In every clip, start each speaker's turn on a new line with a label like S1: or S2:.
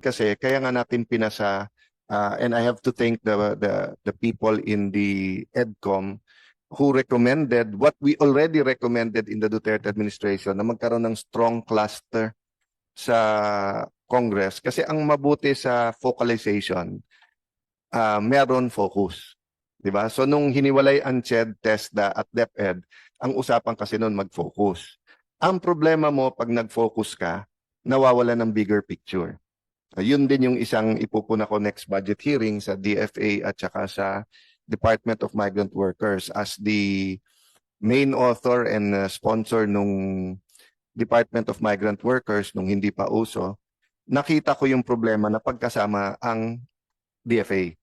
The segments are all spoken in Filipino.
S1: kasi, kaya nga natin pinasa, and I have to thank the people in the EDCOM who recommended what we already recommended in the Duterte administration na magkaroon ng strong cluster sa Congress. Kasi ang mabuti sa focalization, meron focus. Diba? So nung hiniwalay ang CHED, TESDA at DepEd, ang usapan kasi noon mag-focus. Ang problema mo pag nag-focus ka, nawawala ng bigger picture. Yun din yung isang ipupuna ko next budget hearing sa DFA at saka sa Department of Migrant Workers as the main author and sponsor nung Department of Migrant Workers nung hindi pa uso. Nakita ko yung problema na pagkasama ang DFA.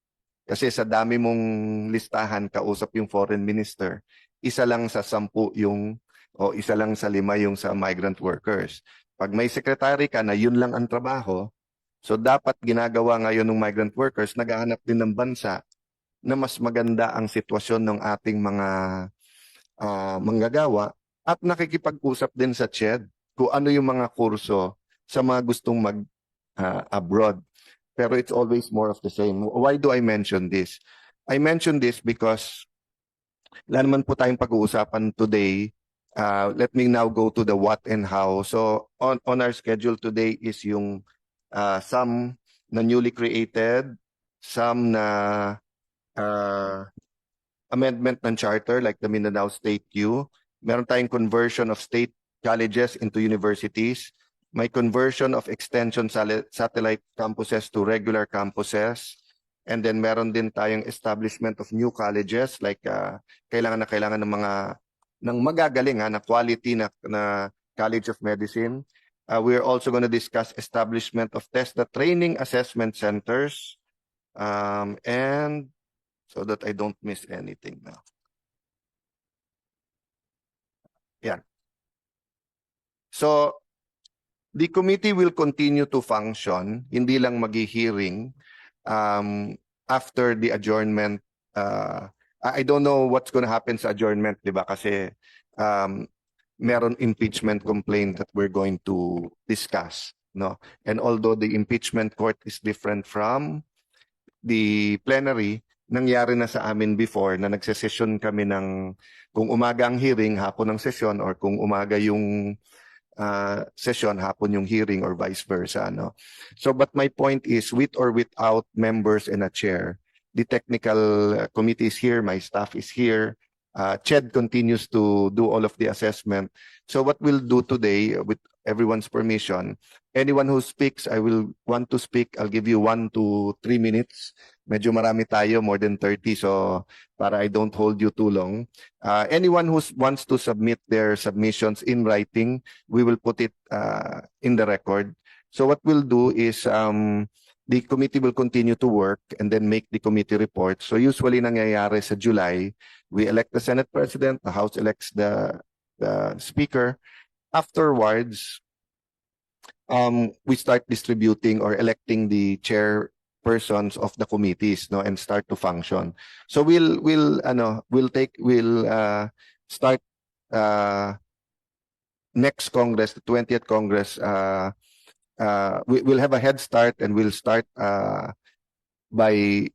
S1: Kasi sa dami mong listahan, kausap yung foreign minister, isa lang sa 10 yung, o isa lang sa 5 yung sa migrant workers. Pag may secretary ka na yun lang ang trabaho, so dapat ginagawa ngayon ng migrant workers, naghahanap din ng bansa na mas maganda ang sitwasyon ng ating mga manggagawa at nakikipag-usap din sa CHED kung ano yung mga kurso sa mga gustong mag-abroad. Pero it's always more of the same. Why do I mention this? I mention this because wala naman po tayong pag-uusapan today. Let me now go to the what and how. So on our schedule today is yung some na newly created, some na amendment ng charter like the Mindanao State U. Meron tayong conversion of state colleges into universities. May conversion of extension satellite campuses to regular campuses. And then meron din tayong establishment of new colleges like kailangan ng magagaling na quality na College of Medicine. We're also going to discuss establishment of TESDA training assessment centers. And so that I don't miss anything now. Yeah. So the committee will continue to function, hindi lang magi-hearing after the adjournment. I don't know what's going to happen sa adjournment, di ba? Kasi meron impeachment complaint that we're going to discuss, no? And although the impeachment court is different from the plenary, nangyari na sa amin before na nagsesesyon kami ng kung umaga ang hearing, hapon ang sesyon, or kung umaga yung session, hapon yung hearing, or vice versa. No? So, but my point is, with or without members and a chair, the technical committee is here, my staff is here, CHED continues to do all of the assessment. So what we'll do today, with everyone's permission, anyone who speaks, I will want to speak, I'll give you 1 to 3 minutes. Medyo marami tayo, more than 30, so para I don't hold you too long. Anyone who wants to submit their submissions in writing, we will put it in the record. So what we'll do is the committee will continue to work and then make the committee report. So usually nangyayari sa July, we elect the Senate President, the House elects the Speaker. Afterwards, we start distributing or electing the chairpersons of the committees, no, and start to function. So we'll start next Congress, the 20th Congress. We'll have a head start, and we'll start by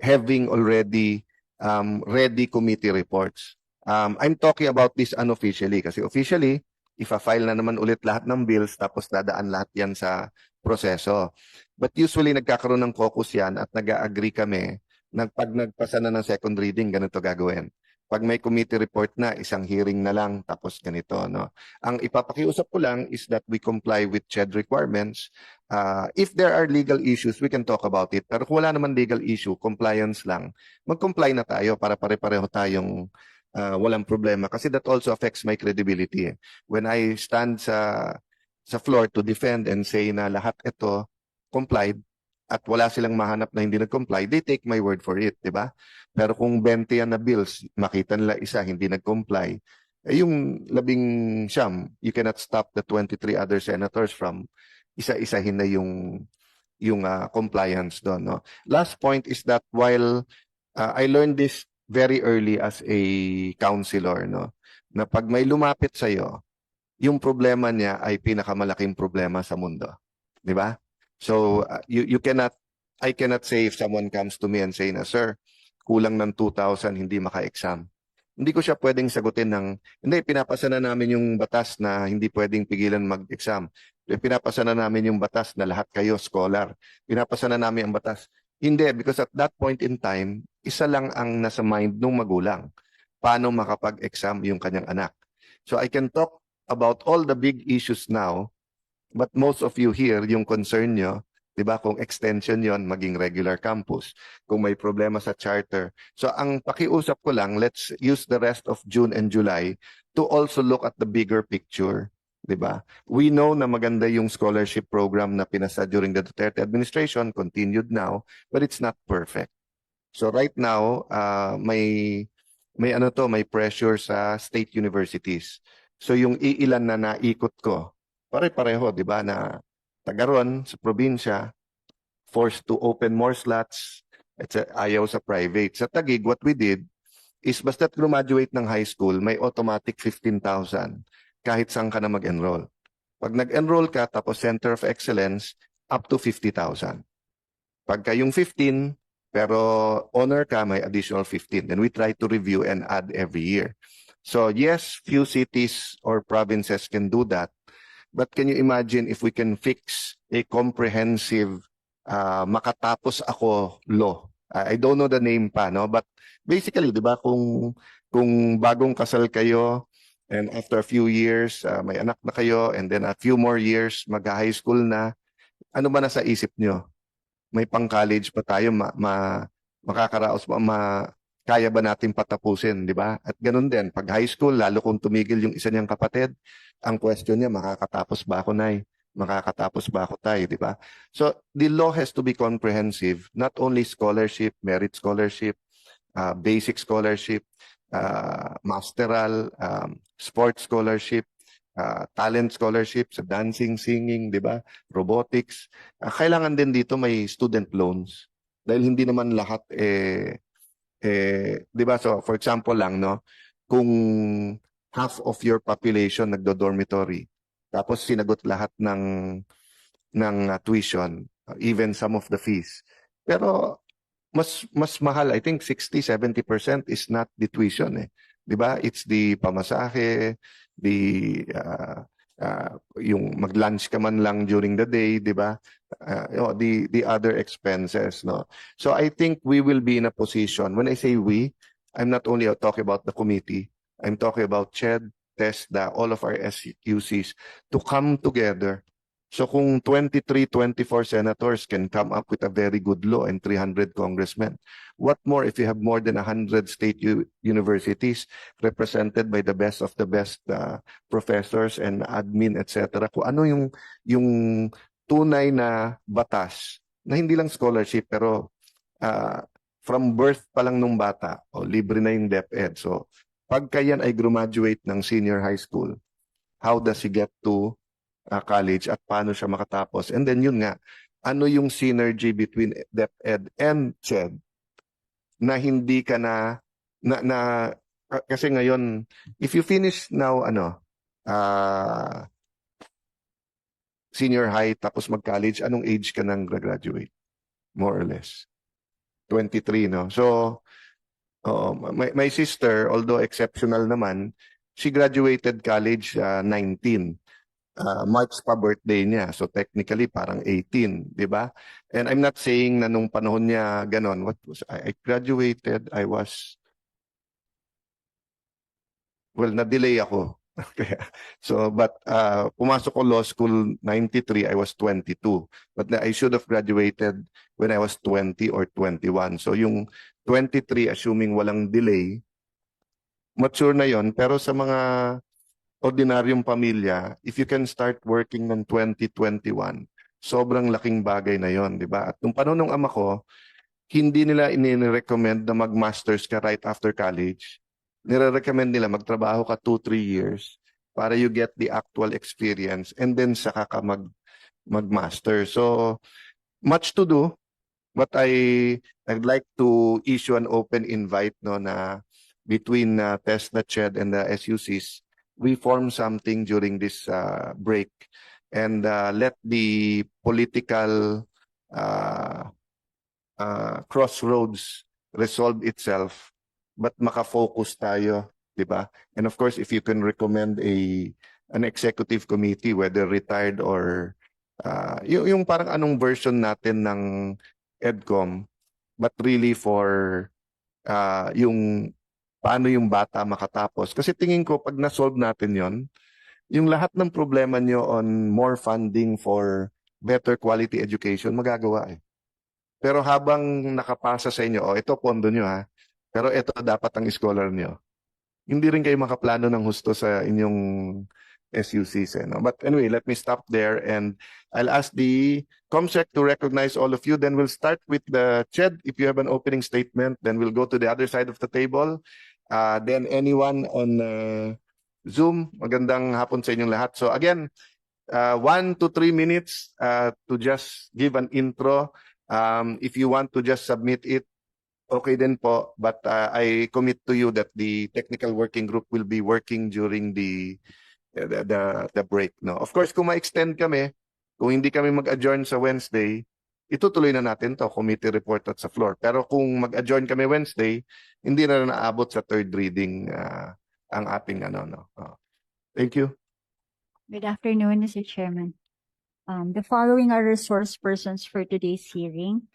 S1: having already ready committee reports. I'm talking about this unofficially kasi officially, ifa-file na naman ulit lahat ng bills tapos dadaan lahat yan sa proseso. But usually nagkakaroon ng caucus yan at nag-agree kami pag nagpasa na ng second reading, ganito gagawin. Pag may committee report na, isang hearing na lang, tapos ganito. No? Ang ipapakiusap ko lang is that we comply with CHED requirements. If there are legal issues, we can talk about it. Pero kung wala naman legal issue, compliance lang, mag-comply na tayo para pare-pareho tayong walang problema. Kasi that also affects my credibility. When I stand sa floor to defend and say na lahat ito complied, at wala silang mahanap na hindi nag-comply, they take my word for it, di ba? Pero kung 20 yan na bills, makita nila isa hindi nag-comply, yung 19, you cannot stop the 23 other senators from isa-isahin na yung compliance doon. No? Last point is that while I learned this very early as a counselor, no? Na pag may lumapit sa'yo, yung problema niya ay pinakamalaking problema sa mundo. Di ba? So I cannot say if someone comes to me and say na, sir, kulang ng 2,000, hindi maka-exam. Hindi ko siya pwedeng sagutin ng, hindi, pinapasa na namin yung batas na hindi pwedeng pigilan mag-exam. Pinapasa na namin yung batas na lahat kayo scholar. Pinapasa na namin ang batas. Hindi, because at that point in time, isa lang ang nasa mind ng magulang. Paano makapag-exam yung kanyang anak. So I can talk about all the big issues now, but most of you here, yung concern nyo, di ba, kung extension yon maging regular campus, kung may problema sa charter. So ang pakiusap ko lang, let's use the rest of June and July to also look at the bigger picture. Di ba? We know na maganda yung scholarship program na pinasa during the Duterte administration, continued now, but it's not perfect. So right now, may pressure sa state universities. So yung iilan na naikot ko, pare-pareho, di ba, na tagaron sa probinsya, forced to open more slots, ayaw sa private. Sa Taguig, what we did is basta't graduate ng high school, may automatic 15,000 kahit saan ka na mag-enroll. Pag nag-enroll ka, tapos Center of Excellence, up to 50,000. Pagka yung 15, pero honor ka, may additional 15. Then we try to review and add every year. So yes, few cities or provinces can do that. But can you imagine if we can fix a comprehensive makatapos ako law? I don't know the name pa, no? But basically, di ba, kung bagong kasal kayo and after a few years, may anak na kayo and then a few more years, mag-high school na, ano ba nasa isip nyo? May pang-college pa tayo, makakaraos ba, kaya ba natin patapusin, di ba? At ganun din, pag high school, lalo kung tumigil yung isa niyang kapatid, ang question niya, makakatapos ba ako, Nay? Makakatapos ba ako, Tay? Di ba? So, the law has to be comprehensive, not only scholarship, merit scholarship, basic scholarship, masteral, sports scholarship, talent scholarship sa dancing, singing, di ba? Robotics. Kailangan din dito may student loans. Dahil hindi naman lahat di ba? So for example lang, no, kung half of your population nagdo-dormitory, tapos sinagot lahat ng tuition, even some of the fees. Pero mas mahal, I think 60-70% is not the tuition eh. 'Di ba? It's the pamasahe, the yung mag-lunch ka man lang during the day, 'di ba? The other expenses, no. So I think we will be in a position. When I say we, I'm not only talking about the committee. I'm talking about CHED, TESDA, all of our SUCs to come together. So kung 23, 24 senators can come up with a very good law and 300 congressmen, what more if you have more than 100 state universities represented by the best of the best professors and admin, etc. Kung ano yung tunay na batas na hindi lang scholarship pero from birth pa lang nung bata o libre na yung DepEd. So pagka yan ay graduate ng senior high school, how does he get to college at paano siya makatapos? And then yun nga, ano yung synergy between DepEd and CHED na hindi ka kasi ngayon, if you finish now, senior high tapos mag-college, anong age ka nang graduate? More or less. 23, no? So, my sister, although exceptional naman, she graduated college 19. March pa birthday niya. So technically parang 18, di ba? And I'm not saying na nung panahon niya ganon. I graduated, na-delay ako. So, but pumasok ko law school 93, I was 22. But I should have graduated when I was 20 or 21. So yung 23, assuming walang delay, mature na yon. Pero sa mga ordinaryong pamilya, if you can start working ng 2021, sobrang laking bagay na yon, di ba? At nung panahon ng ama ko, hindi nila ini-recommend na mag-masters ka right after college. Nire-recommend nila magtrabaho ka 2-3 years para you get the actual experience and then saka ka mag-master. So, much to do, but I'd like to issue an open invite no na between TESDA, CHED and the SUCs, we form something during this break and let the political uh, crossroads resolve itself, but makafocus tayo, di ba? And of course, if you can recommend an executive committee, whether retired or yung parang anong version natin ng EDCOM, but really for yung paano yung bata makatapos. Kasi tingin ko, pag na-solve natin yon, yung lahat ng problema nyo on more funding for better quality education, magagawa eh. Pero habang nakapasa sa inyo, ito pondo nyo ha, pero ito dapat ang scholar nyo, hindi rin kayo makaplano ng husto sa inyong SUCs. No? But anyway, let me stop there and I'll ask the COMSEC to recognize all of you. Then we'll start with the CHED. If you have an opening statement, then we'll go to the other side of the table. Then anyone on Zoom, magandang hapon sa inyong lahat. So again, 1 to 3 minutes to just give an intro. If you want to just submit it, okay din po. But I commit to you that the technical working group will be working during the break. No? Of course, kung ma-extend kami, kung hindi kami mag-adjourn sa Wednesday, itutuloy na natin to committee report at sa floor. Pero kung mag-adjourn kami Wednesday, hindi na naabot sa third reading ang ating no. Thank you.
S2: Good afternoon, Mr. Chairman. The following are resource persons for today's hearing.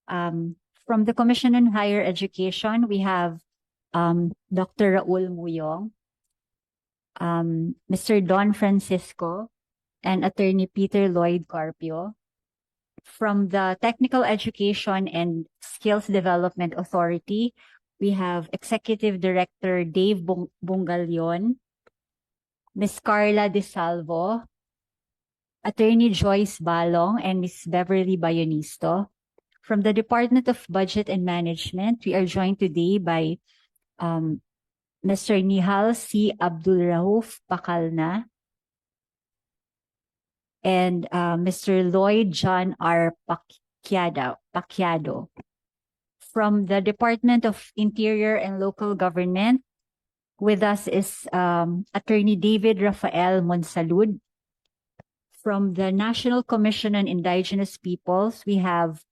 S2: From the Commission on Higher Education, we have Dr. Raul Muyong, Mr. Don Francisco, and Attorney Peter Lloyd Carpio. From the Technical Education and Skills Development Authority, we have Executive Director Dave Bungalion, Ms. Carla De Salvo, Attorney Joyce Balong, and Ms. Beverly Bayonisto. From the Department of Budget and Management, we are joined today by Mr. Nihal C. Abdulrauf Pakalna and Mr. Lloyd John R. Pacquiado. From the Department of Interior and Local Government, with us is Attorney David Rafael Monsalud. From the National Commission on Indigenous Peoples, we have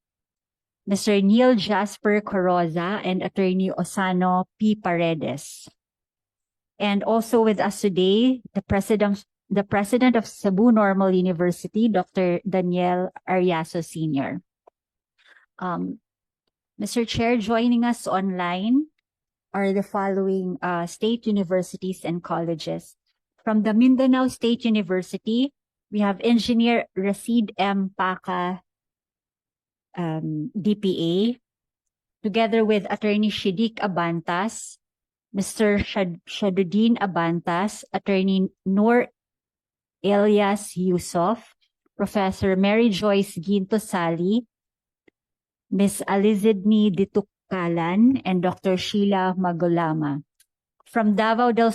S2: Mr. Neil Jasper Coroza and Attorney Osano P. Paredes. And also with us today, the President of Cebu Normal University, Dr. Daniel Ariaso Sr. Mr. Chair, joining us online are the following state universities and colleges. From the Mindanao State University, we have Engineer Rashid M. Paca, DPA, together with Attorney Shidik Abantas, Mr. Shaduddin Abantas, Attorney Noor Elias Yusuf, Professor Mary Joyce Ginto Sali, Ms. Alizidni Ditukalan, and Dr. Sheila Magulama. From Davao del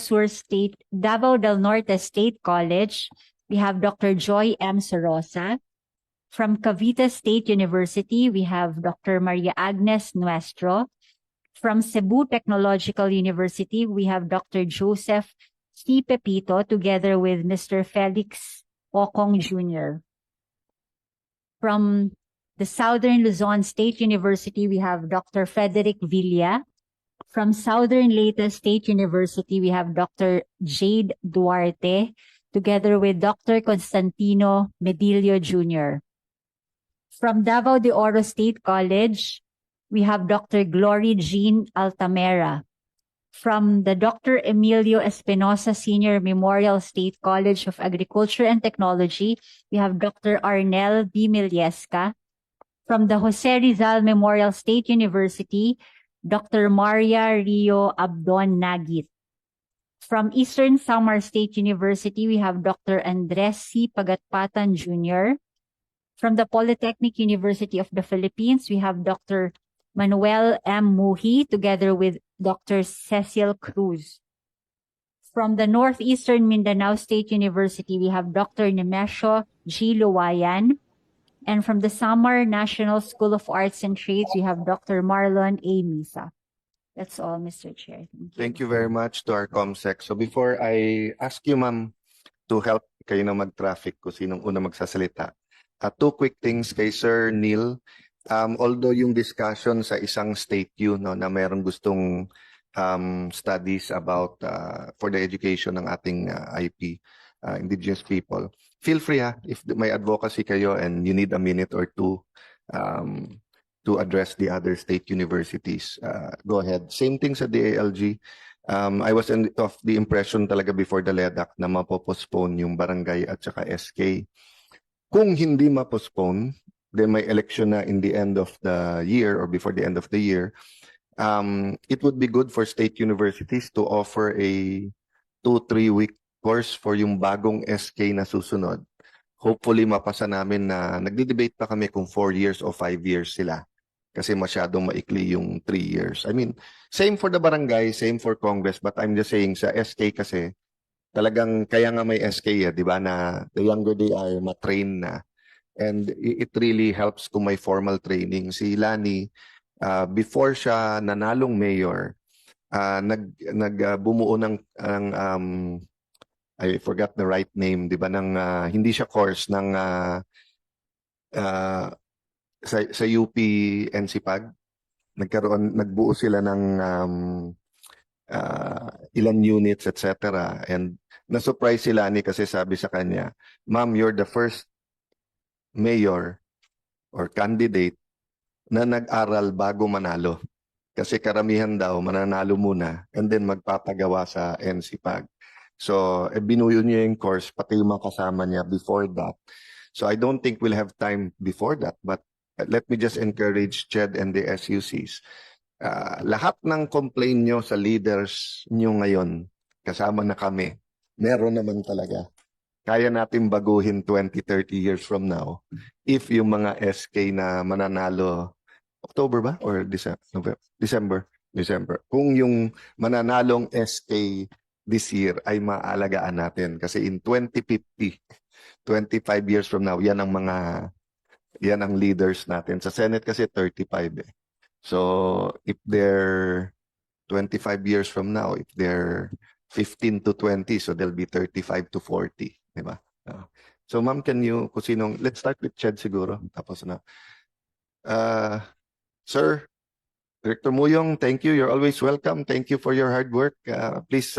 S2: Norte State College, we have Dr. Joy M. Sorosa. From Cavite State University, we have Dr. Maria Agnes Nuestro. From Cebu Technological University, we have Dr. Joseph C. Pepito, together with Mr. Felix Ocong Jr. From the Southern Luzon State University, we have Dr. Frederick Villa. From Southern Leyte State University, we have Dr. Jade Duarte, together with Dr. Constantino Medillo Jr. From Davao de Oro State College, we have Dr. Glory Jean Altamera. From the Dr. Emilio Espinosa Senior Memorial State College of Agriculture and Technology, we have Dr. Arnel B. Miliesca. From the Jose Rizal Memorial State University, Dr. Maria Rio Abdon Nagit. From Eastern Samar State University, we have Dr. Andres C. Pagatpatan Jr. From the Polytechnic University of the Philippines, we have Dr. Manuel M. Muhi, together with Dr. Cecil Cruz. From the Northeastern Mindanao State University, we have Dr. Nemesio G. Luwayan. And from the Samar National School of Arts and Trades, we have Dr. Marlon A. Misa. That's all, Mr. Chair.
S1: Thank you very much to our COMSEC. So before I ask you, ma'am, to help kayo na mag-traffic kung sinong una magsasalita. Two quick things kay Sir Neil. Although yung discussion sa isang state yun, no, na mayroong gustong studies about for the education ng ating IP, indigenous people. Feel free if may advocacy kayo and you need a minute or two to address the other state universities. Go ahead. Same thing sa DALG. I was of the impression talaga before the LEDAC na mapopostpone yung barangay at saka SK. Kung hindi mapostpone, then may election na in the end of the year or before the end of the year, it would be good for state universities to offer a 2-3 week course for yung bagong SK na susunod. Hopefully mapasa namin na nagdi-debate pa kami kung 4 years o 5 years sila. Kasi masyadong maikli yung 3 years. I mean, same for the barangay, same for Congress, but I'm just saying sa SK kasi, talagang kaya nga may SK, di ba, na the younger they are, matrain na. And it really helps kung may formal training. Si Lani, before siya nanalong mayor, bumuo ng I forgot the right name, di ba, ng hindi siya course ng sa UP NCPAG. Nagbuo sila ng ilan units, etc. And na-surprise si Lani kasi sabi sa kanya, "Ma'am, you're the first mayor or candidate na nag-aral bago manalo." Kasi karamihan daw mananalo muna and then magpapagawa sa NCPAG. So, binuyo niya yung course, pati yung mga kasama niya before that. So, I don't think we'll have time before that. But let me just encourage CHED and the SUCs. Lahat ng complaint nyo sa leaders nyo ngayon, kasama na kami, meron naman talaga. Kaya natin baguhin 20-30 years from now if yung mga SK na mananalo, October ba? Or December? December. Kung yung mananalong SK this year ay maalagaan natin. Kasi in 2050, 25 years from now, yan ang leaders natin. Sa Senate kasi 35 eh. So, if they're 25 years from now, if they're 15 to 20, so they'll be 35 to 40. Diba? So, ma'am, let's start with Ched siguro. Tapos na. Sir, Director Muyong, thank you. You're always welcome. Thank you for your hard work. Please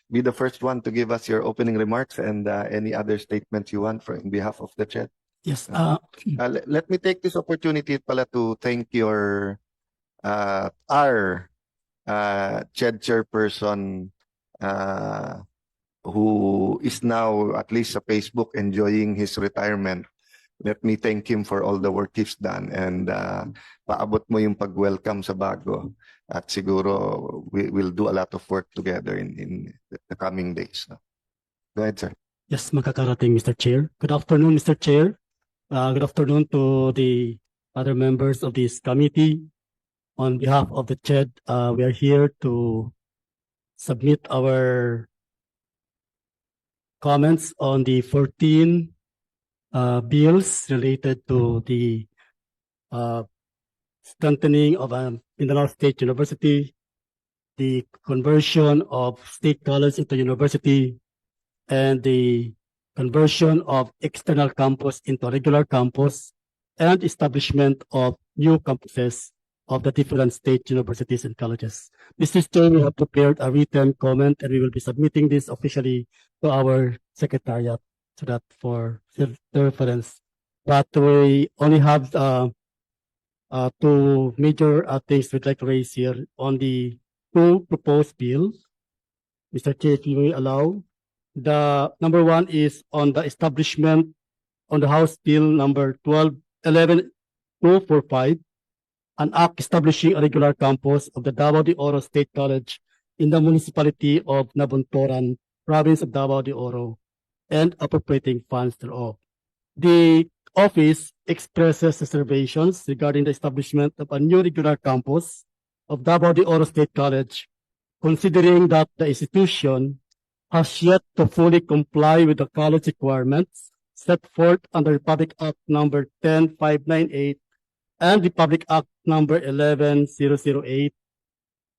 S1: be the first one to give us your opening remarks and any other statements you want in behalf of the Ched.
S3: Yes.
S1: Let me take this opportunity pala to thank our Ched chairperson who is now at least sa Facebook enjoying his retirement. Let me thank him for all the work he's done and paabot mo yung pag-welcome sa bago at siguro we'll do a lot of work together in the coming days. Go ahead, sir.
S3: Yes, makakarating, Mr. Chair. Good afternoon, Mr. Chair. Good afternoon to the other members of this committee. On behalf of the CHED, we are here to submit our comments on the 14 bills related to the strengthening of Mindanao State University, the conversion of State College into university, and the conversion of external campus into regular campus, and establishment of new campuses of the different state universities and colleges. Mr. Chair, we have prepared a written comment and we will be submitting this officially to our secretariat so that for reference. But we only have two major things we'd like to raise here on the two proposed bills. Mr. Chair, if you may allow. The number one is on the establishment on the House Bill number 11245, an act establishing a regular campus of the Davao de Oro State College in the municipality of Nabuntoran, province of Davao de Oro, and appropriating funds thereof. The office expresses reservations regarding the establishment of a new regular campus of Davao de Oro State College, considering that the institution has yet to fully comply with the college requirements set forth under Republic Act number 10598 and Republic Act number 11008,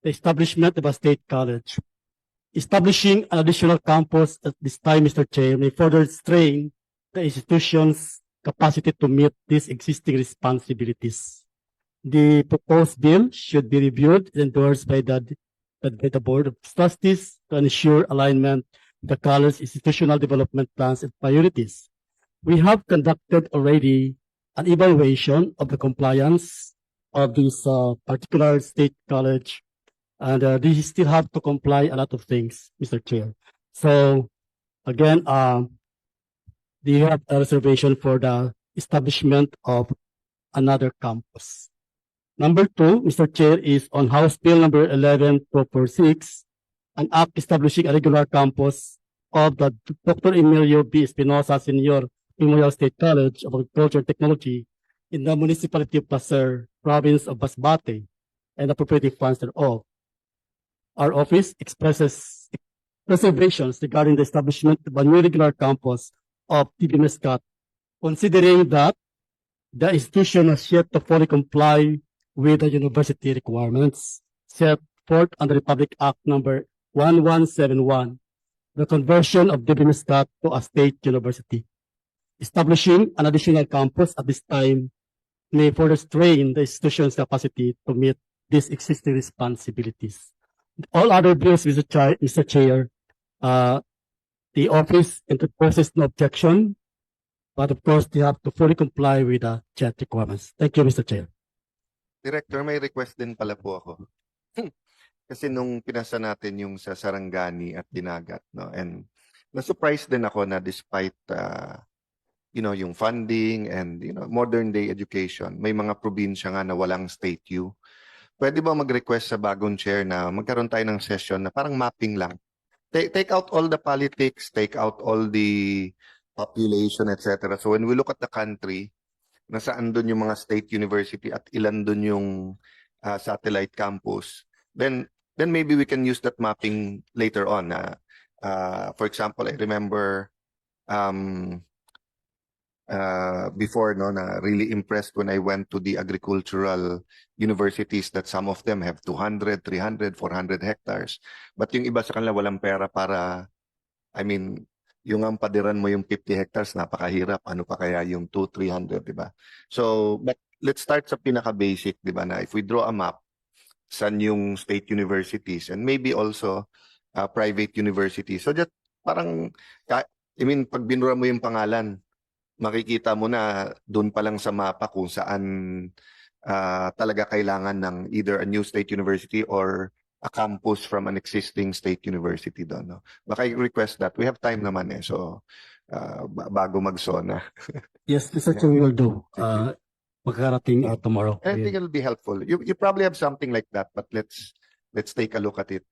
S3: the establishment of a state college. Establishing an additional campus at this time, Mr. Chair, may further strain the institution's capacity to meet these existing responsibilities. The proposed bill should be reviewed and endorsed by the Board of Trustees to ensure alignment with the college's institutional development plans and priorities. We have conducted already an evaluation of the compliance of this particular state college, and they still have to comply a lot of things, Mr. Chair. So again, do you have a reservation for the establishment of another campus? Number 2, Mr. Chair, is on House Bill number 11246, an act establishing a regular campus of the Dr. Emilio B. Espinosa Senior Memorial State College of Agriculture and Technology in the municipality of Placer, province of Masbate, and appropriating funds thereof. Our office expresses reservations regarding the establishment of a new regular campus of TB Mescat, considering that the institution has yet to fully comply with the university requirements set forth under Republic Act number 1171, the conversion of TB Mescat to a state university. Establishing an additional campus at this time may further strain the institution's capacity to meet these existing responsibilities. All other bills, Mr. Chair, the office interposes no objection, but of course, they have to fully comply with the chat requirements. Thank you, Mr. Chair.
S1: Director, may request din pala po ako. Kasi nung pinasa natin yung sa Sarangani at Dinagat, no, and na-surprise din ako na despite yung funding and modern day education, may mga probinsya nga na walang state U. Pwede ba mag-request sa bagong chair na magkaroon tayo ng session na parang mapping lang? Take out all the politics, take out all the population, etc. So when we look at the country, nasaan doon yung mga state university at ilan doon yung satellite campus, then maybe we can use that mapping later on. For example, I remember before, no, na really impressed when I went to the agricultural universities that some of them have 200, 300, 400 hectares. But yung iba sa kanila walang pera para, yung ang padiran mo yung 50 hectares, napakahirap. Ano pa kaya yung 200, 300, di ba? So, but let's start sa pinaka-basic, di ba, na if we draw a map, saan yung state universities and maybe also private universities. So, just parang, pag binura mo yung pangalan, makikita mo na doon pa lang sa mapa kung saan talaga kailangan ng either a new state university or a campus from an existing state university doon. No? Baka i-request that. We have time naman eh. So, bago mag-SONA.
S3: Yes, Mr. Chair, we will do. Magkarating tomorrow.
S1: I think it'll be helpful. You probably have something like that, but let's take a look at it.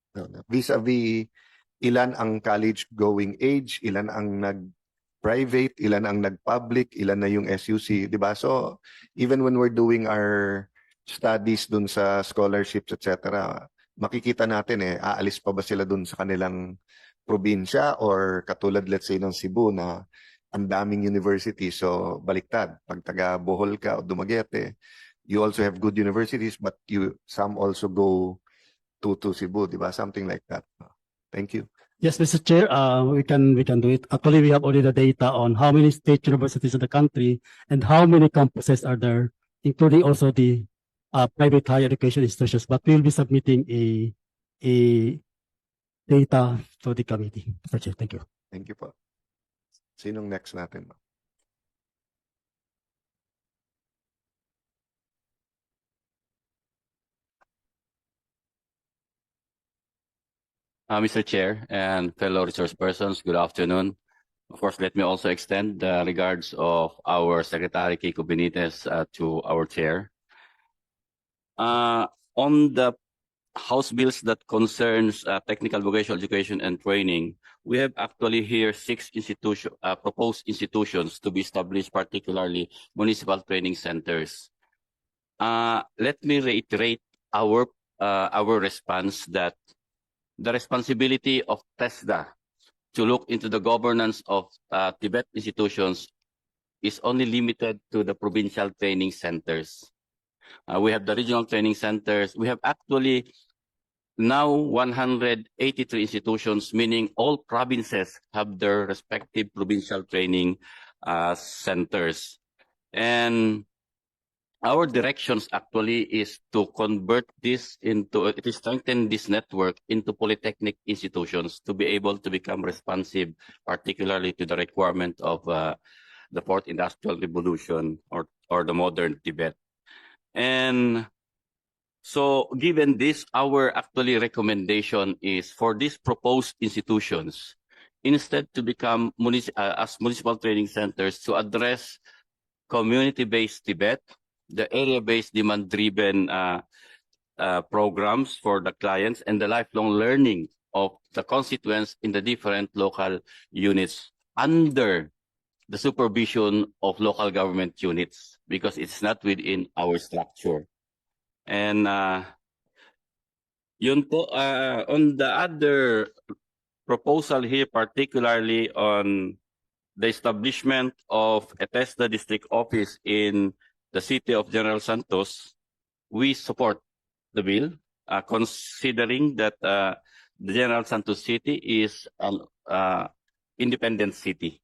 S1: Vis-a-vis, ilan ang college-going age, ilan ang nag-private, ilan ang nag-public, ilan na yung SUC, di ba? So, even when we're doing our studies dun sa scholarships, etc., makikita natin aalis pa ba sila dun sa kanilang probinsya or katulad, let's say, ng Cebu na ang daming university. So, baliktad. Pag taga Bohol ka o Dumaguete, you also have good universities, but some also go to Cebu, di ba? Something like that. Thank you.
S3: Yes, Mr. Chair, we can do it. Actually, we have already the data on how many state universities in the country and how many campuses are there, including also the private higher education institutions. But we will be submitting a data to the committee. Mr. Chair, thank you.
S1: Thank you po. Sinong next natin?
S4: Mr. Chair and fellow resource persons, good afternoon. Of course, let me also extend the regards of our Secretary Kiko Benitez to our chair. On the House bills that concerns technical vocational education and training, we have actually here 6 proposed institutions to be established, particularly municipal training centers. Let me reiterate our response that the responsibility of TESDA to look into the governance of Tibet institutions is only limited to the provincial training centers. We have the regional training centers. We have actually now 183 institutions, meaning all provinces have their respective provincial training centers. And our directions actually is to convert this into, to strengthen this network into polytechnic institutions to be able to become responsive, particularly to the requirement of the fourth industrial revolution or the modern Tibet. And so given this, our actually recommendation is for these proposed institutions, instead to become as municipal training centers to address community-based Tibet, the area-based demand-driven programs for the clients, and the lifelong learning of the constituents in the different local units under the supervision of local government units, because it's not within our structure. And yun po, on the other proposal here, particularly on the establishment of a TESDA district office in the city of General Santos, we support the bill, considering that the General Santos city is an independent city,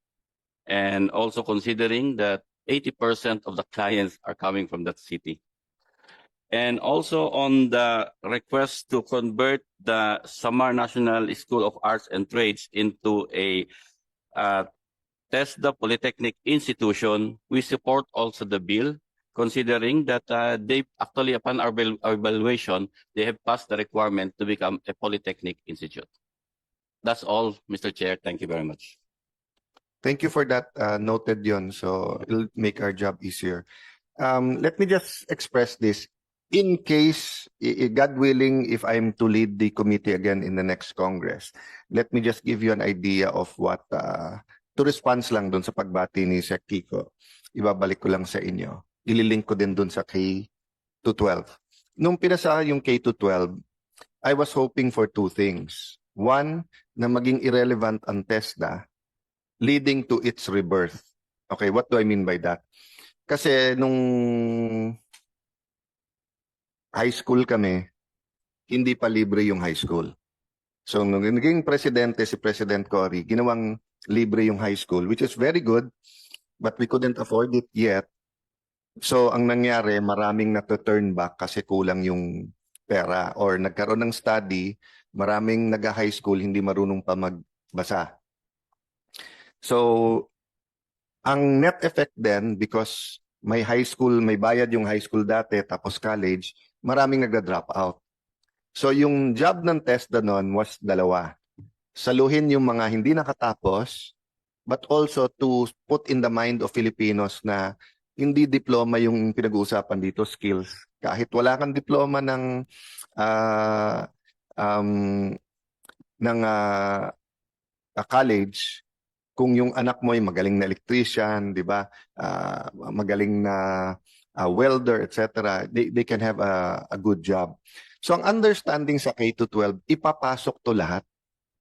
S4: and also considering that 80% of the clients are coming from that city. And also on the request to convert the Samar National School of Arts and Trades into a TESDA Polytechnic institution, we support also the bill, considering that they actually, upon our evaluation, they have passed the requirement to become a polytechnic institute. That's all, Mr. Chair. Thank you very much.
S1: Thank you for that, noted yun. So it'll make our job easier. Let me just express this. In case, God willing, if I'm to lead the committee again in the next Congress, let me just give you an idea of what, to response lang dun sa pagbati ni Sec Kiko. Ibabalik ko lang sa inyo. Ililink ko din dun sa K-12. Nung pinasa yung K-12, I was hoping for two things. One, na maging irrelevant ang TESDA, leading to its rebirth. Okay, what do I mean by that? Kasi nung high school kami, hindi pa libre yung high school. So nung naging presidente si President Cory, ginawang libre yung high school, which is very good, but we couldn't afford it yet. So ang nangyari, maraming na-turn back kasi kulang yung pera, or nagkaroon ng study, maraming nag-high school hindi marunong pa magbasa. So ang net effect then, because may high school, may bayad yung high school dati, tapos college, maraming nagda-drop out. So yung job ng TESDA noon was dalawa. Saluhin yung mga hindi nakatapos, but also to put in the mind of Filipinos na hindi diploma yung pinag-uusapan dito, skills. Kahit wala kang diploma ng college, kung yung anak mo ay magaling na electrician, di ba? Magaling na welder, etc., they can have a good job. So ang understanding sa K-12, ipapasok to lahat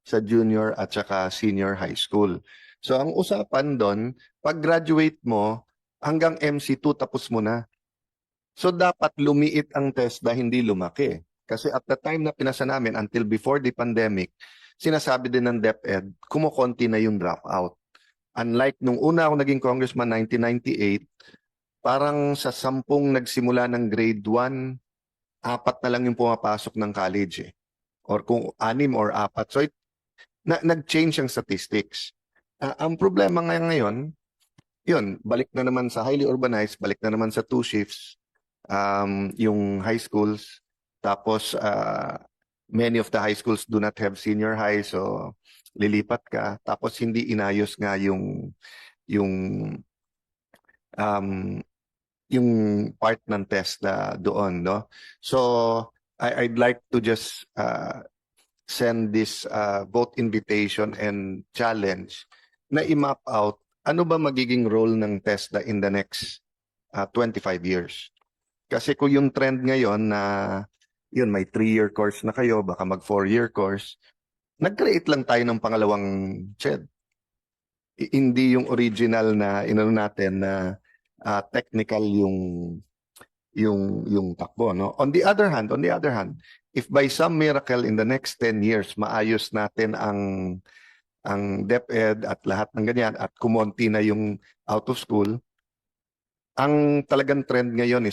S1: sa junior at saka senior high school. So ang usapan doon, pag graduate mo, hanggang MC2 tapos mo na. So dapat lumiit ang TESDA, hindi lumaki. Kasi at the time na pinasa namin, until before the pandemic, sinasabi din ng DepEd, kumukonti na yung dropout. Unlike nung una ako naging congressman 1998, parang sa 10 nagsimula ng grade 1, 4 na lang yung pumapasok ng college eh. Or kung 6 or 4. So nag-change ang statistics. Ang problema ngayon, yun, balik na naman sa highly urbanized, balik na naman sa 2 shifts, yung high schools. Tapos, many of the high schools do not have senior high, so lilipat ka. Tapos hindi inayos nga yung part ng TESDA doon, no? So I'd like to just send this vote invitation and challenge na i-map out ano ba magiging role ng TESDA in the next 25 years. Kasi kung yung trend ngayon na yun, may 3-year course na kayo, baka mag 4-year course, nag-create lang tayo ng pangalawang CHED. Hindi yung original na inano natin na technical yung yung takbo, no? On the other hand, if by some miracle in the next 10 years maayos natin ang DepEd at lahat ng ganyan at kumonti na yung out of school, ang talagang trend ngayon is